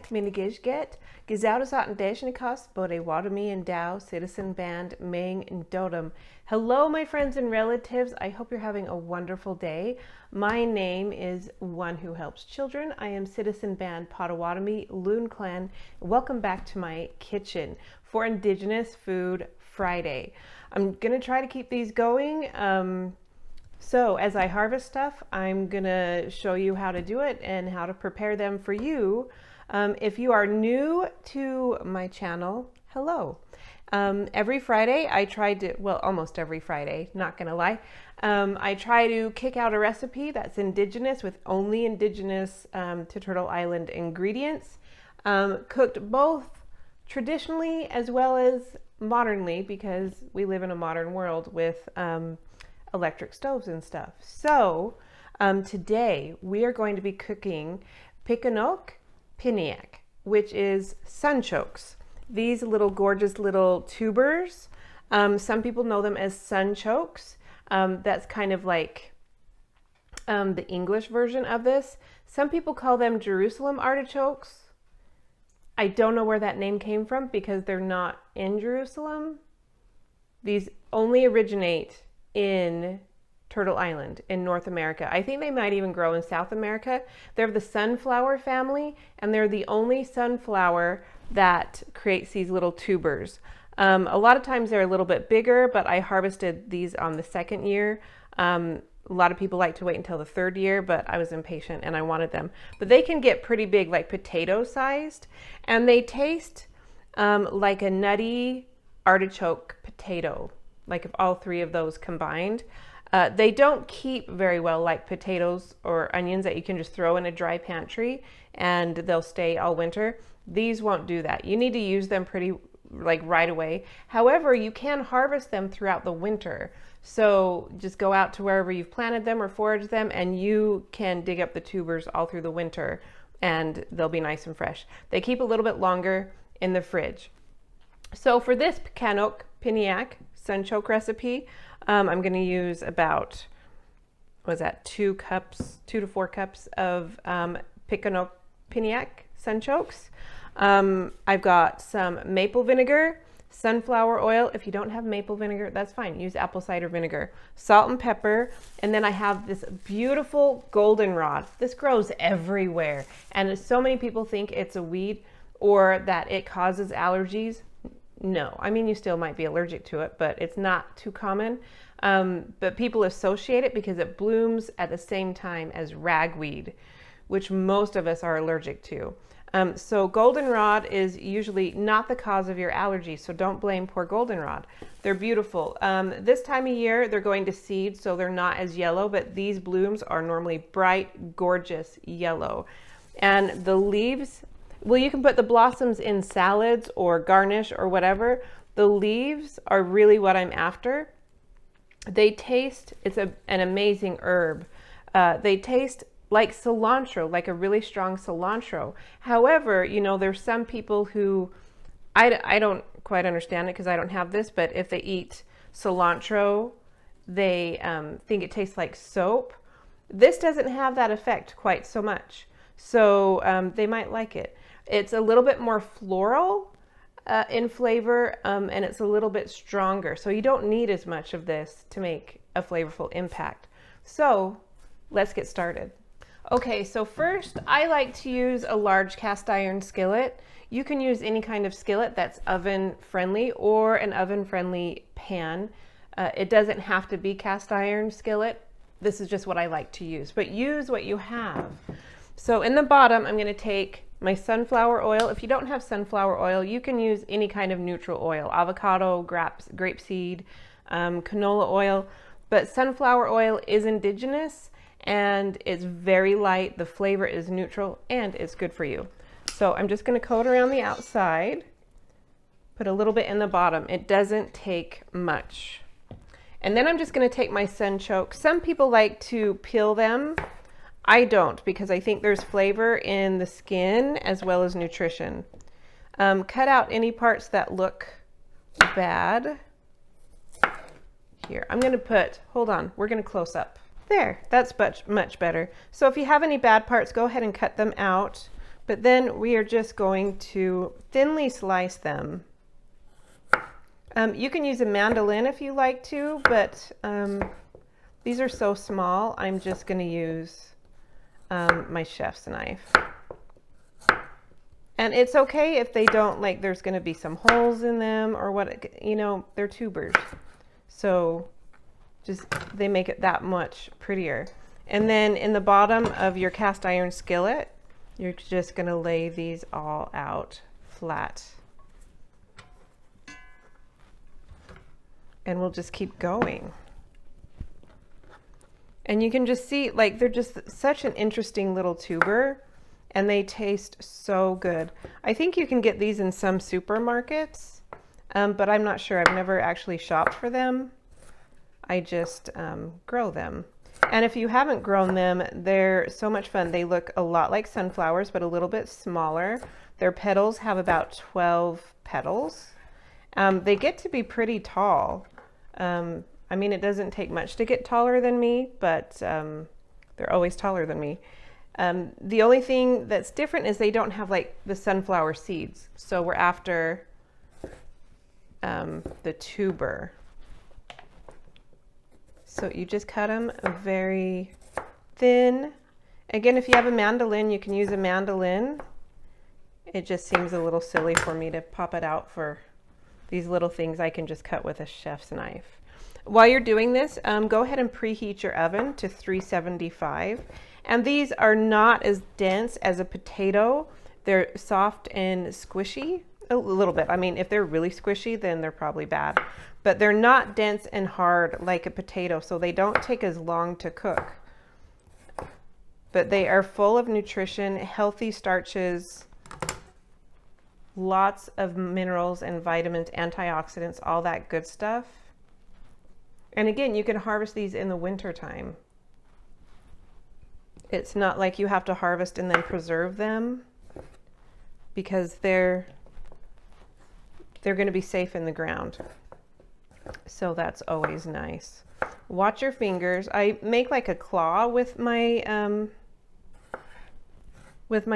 Minigizget, Gezouten Zaten Deshnikas, Bode Wadami and Dow, Citizen Band, Ming and Dodum. Hello, my friends and relatives. I hope you're having a wonderful day. My name is One Who Helps Children. I am Citizen Band Potawatomi Loon Clan. Welcome back to my kitchen for Indigenous Food Friday. I'm going to try to keep these going. So as I harvest stuff, I'm going to show you how to do it and how to prepare them for you. If you are new to my channel, hello. Every Friday I try to, well, almost every Friday, not gonna lie, I try to kick out a recipe that's indigenous with only indigenous to Turtle Island ingredients, cooked both traditionally as well as modernly, because we live in a modern world with electric stoves and stuff. So today we are going to be cooking Pikan'ok Piniak, which is sunchokes. These little gorgeous little tubers. Some people know them as sunchokes. That's kind of like the English version of this. Some people call them Jerusalem artichokes. I don't know where that name came from because they're not in Jerusalem. These only originate in Turtle Island in North America. I think they might even grow in South America. They're the sunflower family, and they're the only sunflower that creates these little tubers. A lot of times they're a little bit bigger, but I harvested these on the second year. A lot of people like to wait until the third year, but I was impatient and I wanted them. But they can get pretty big, like potato sized, and they taste like a nutty artichoke potato, like if all three of those combined. They don't keep very well like potatoes or onions that you can just throw in a dry pantry and they'll stay all winter. These won't do that. You need to use them pretty like right away. However, you can harvest them throughout the winter. So just go out to wherever you've planted them or foraged them, and you can dig up the tubers all through the winter and they'll be nice and fresh. They keep a little bit longer in the fridge. So for this Pikan'ok Piniak sunchoke recipe, I'm going to use about, what was that, 2 to 4 cups of Pikan'ok Piniak sunchokes. I've got some maple vinegar, sunflower oil. If you don't have maple vinegar, that's fine. Use apple cider vinegar, salt and pepper. And then I have this beautiful goldenrod. This grows everywhere. And so many people think it's a weed or that it causes allergies. No, I mean, you still might be allergic to it, but it's not too common. But people associate it because it blooms at the same time as ragweed, which most of us are allergic to. So goldenrod is usually not the cause of your allergy, so don't blame poor goldenrod. They're beautiful. This time of year, they're going to seed, so they're not as yellow, but these blooms are normally bright, gorgeous yellow. And the leaves, well, you can put the blossoms in salads or garnish or whatever. The leaves are really what I'm after. They taste, it's an amazing herb. They taste like cilantro, like a really strong cilantro. However, you know, there's some people who, I don't quite understand it because I don't have this, but if they eat cilantro, they think it tastes like soap. This doesn't have that effect quite so much. So they might like it. It's a little bit more floral in flavor, and it's a little bit stronger. So you don't need as much of this to make a flavorful impact. So let's get started. Okay, so first I like to use a large cast iron skillet. You can use any kind of skillet that's oven friendly or an oven friendly pan. It doesn't have to be cast iron skillet. This is just what I like to use, but use what you have. So in the bottom, I'm going to take my sunflower oil. If you don't have sunflower oil, you can use any kind of neutral oil, avocado, grapeseed, canola oil, but sunflower oil is indigenous and it's very light. The flavor is neutral and it's good for you. So I'm just going to coat around the outside, put a little bit in the bottom. It doesn't take much. And then I'm just going to take my sunchoke. Some people like to peel them. I don't, because I think there's flavor in the skin as well as nutrition. Cut out any parts that look bad. Here, I'm going to put, hold on, we're going to close up. There, that's much better. So if you have any bad parts, go ahead and cut them out. But then we are just going to thinly slice them. You can use a mandolin if you like to, but these are so small, I'm just going to use my chef's knife. And it's okay if they don't, like, there's going to be some holes in them or what, you know, they're tubers. So just, they make it that much prettier. And then in the bottom of your cast iron skillet, you're just going to lay these all out flat. And we'll just keep going. And you can just see, like, they're just such an interesting little tuber, and they taste so good. I think you can get these in some supermarkets, but I'm not sure. I've never actually shopped for them. I just grow them. And if you haven't grown them, they're so much fun. They look a lot like sunflowers, but a little bit smaller. Their petals have about 12 petals. They get to be pretty tall. I mean, it doesn't take much to get taller than me, but they're always taller than me. The only thing that's different is they don't have like the sunflower seeds. So we're after the tuber. So you just cut them very thin. Again, if you have a mandolin, you can use a mandolin. It just seems a little silly for me to pop it out for these little things I can just cut with a chef's knife. While you're doing this, go ahead and preheat your oven to 375. And these are not as dense as a potato. They're soft and squishy a little bit. I mean, if they're really squishy, then they're probably bad. But they're not dense and hard like a potato, so they don't take as long to cook. But they are full of nutrition, healthy starches, lots of minerals and vitamins, antioxidants, all that good stuff. And again, you can harvest these in the winter time. It's not like you have to harvest and then preserve them, because they're going to be safe in the ground. So that's always nice. Watch your fingers. I make like a claw with my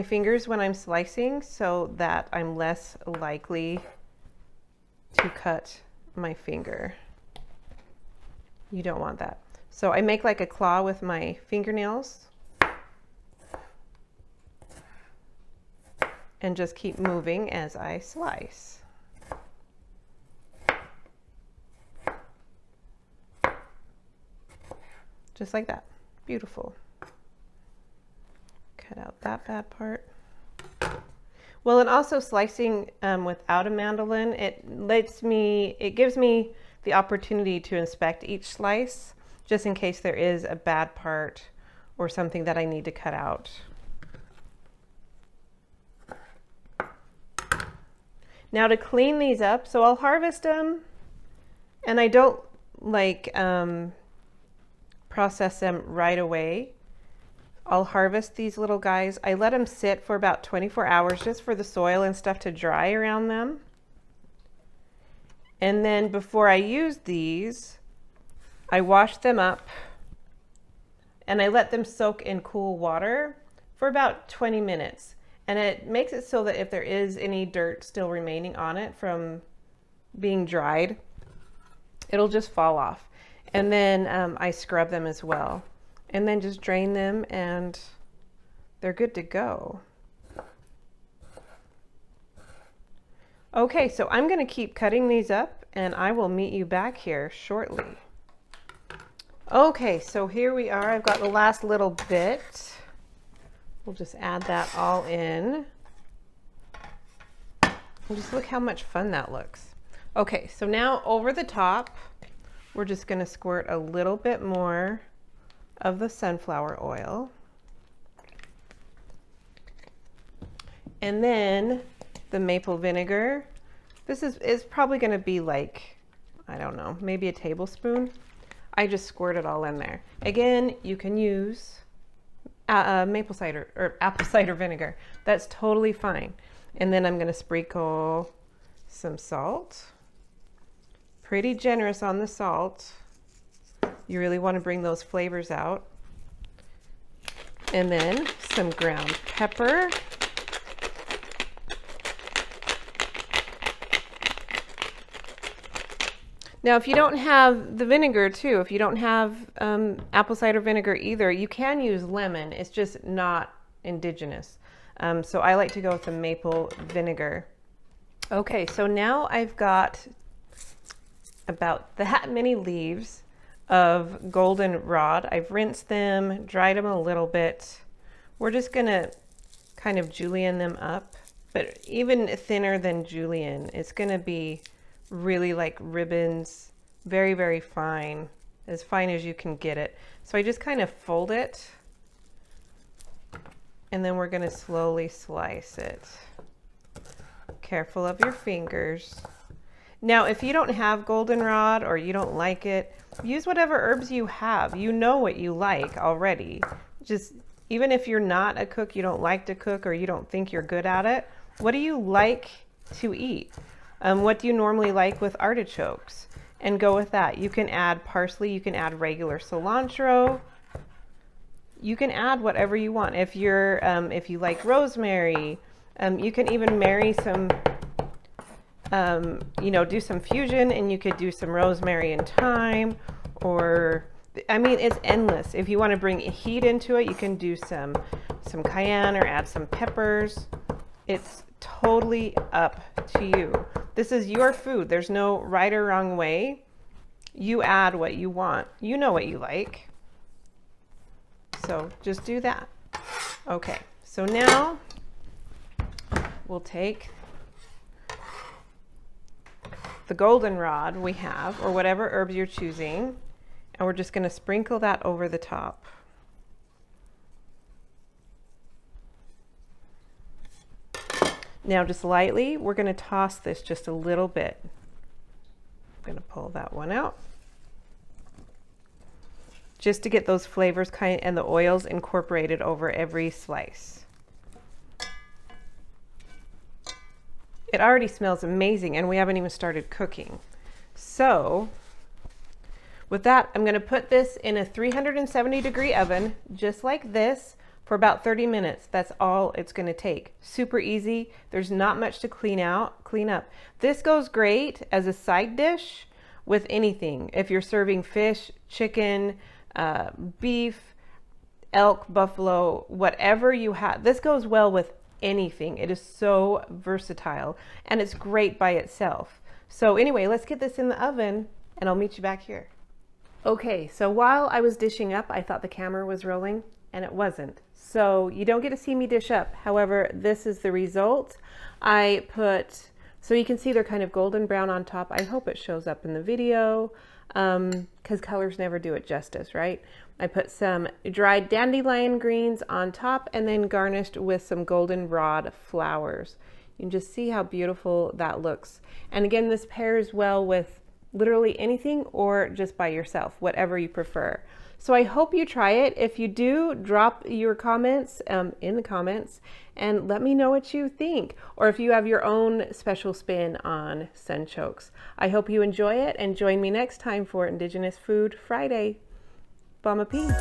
fingers when I'm slicing, so that I'm less likely to cut my finger. You don't want that. So I make like a claw with my fingernails and just keep moving as I slice. Just like that. Beautiful. Cut out that bad part. Well, and also slicing without a mandolin, it gives me the opportunity to inspect each slice, just in case there is a bad part or something that I need to cut out. Now to clean these up, so I'll harvest them, and I don't like process them right away. I'll harvest these little guys. I let them sit for about 24 hours just for the soil and stuff to dry around them. And then before I use these, I wash them up and I let them soak in cool water for about 20 minutes. And it makes it so that if there is any dirt still remaining on it from being dried, it'll just fall off. And then I scrub them as well. And then just drain them and they're good to go. Okay, so I'm going to keep cutting these up and I will meet you back here shortly. Okay, so here we are. I've got the last little bit. We'll just add that all in. And just look how much fun that looks. Okay, so now over the top, we're just going to squirt a little bit more of the sunflower oil. And then the maple vinegar. This is probably going to be like, I don't know, maybe a tablespoon. I just squirt it all in there. Again, you can use maple cider or apple cider vinegar. That's totally fine. And then I'm going to sprinkle some salt. Pretty generous on the salt. You really want to bring those flavors out. And then some ground pepper. Now, if you don't have the vinegar too, if you don't have apple cider vinegar either, you can use lemon. It's just not indigenous. So I like to go with the maple vinegar. Okay, so now I've got about that many leaves of goldenrod. I've rinsed them, dried them a little bit. We're just gonna kind of julienne them up, but even thinner than julienne. It's gonna be really like ribbons, very, very fine as you can get it. So I just kind of fold it, and then we're gonna slowly slice it. Careful of your fingers. Now, if you don't have goldenrod or you don't like it, use whatever herbs you have. You know what you like already. Just, even if you're not a cook, you don't like to cook, or you don't think you're good at it, what do you like to eat? What do you normally like with artichokes? And go with that. You can add parsley, you can add regular cilantro. You can add whatever you want. If you like rosemary, you can even marry some, do some fusion, and you could do some rosemary and thyme, or, I mean, it's endless. If you want to bring heat into it, you can do some cayenne or add some peppers. It's totally up to you. This is your food. There's no right or wrong way. You add what you want. You know what you like. So just do that. Okay, so now we'll take the goldenrod we have, or whatever herbs you're choosing, and we're just going to sprinkle that over the top. Now, just lightly, we're going to toss this just a little bit. I'm going to pull that one out, just to get those flavors and the oils incorporated over every slice. It already smells amazing, and we haven't even started cooking. So with that, I'm going to put this in a 370-degree oven, just like this, for about 30 minutes. That's all it's going to take. Super easy. There's not much to clean up. This goes great as a side dish with anything. If you're serving fish, chicken, beef, elk, buffalo, whatever you have, this goes well with anything. It is so versatile, and it's great by itself. So anyway, let's get this in the oven, and I'll meet you back here. Okay, so while I was dishing up, I thought the camera was rolling, and it wasn't. So you don't get to see me dish up. However, this is the result. So you can see they're kind of golden brown on top. I hope it shows up in the video, because colors never do it justice, right? I put some dried dandelion greens on top, and then garnished with some goldenrod flowers. You can just see how beautiful that looks. And again, this pairs well with literally anything, or just by yourself, whatever you prefer. So I hope you try it. If you do, drop your comments in the comments, and let me know what you think, or if you have your own special spin on sunchokes. I hope you enjoy it, and join me next time for Indigenous Food Friday. Bon appetit.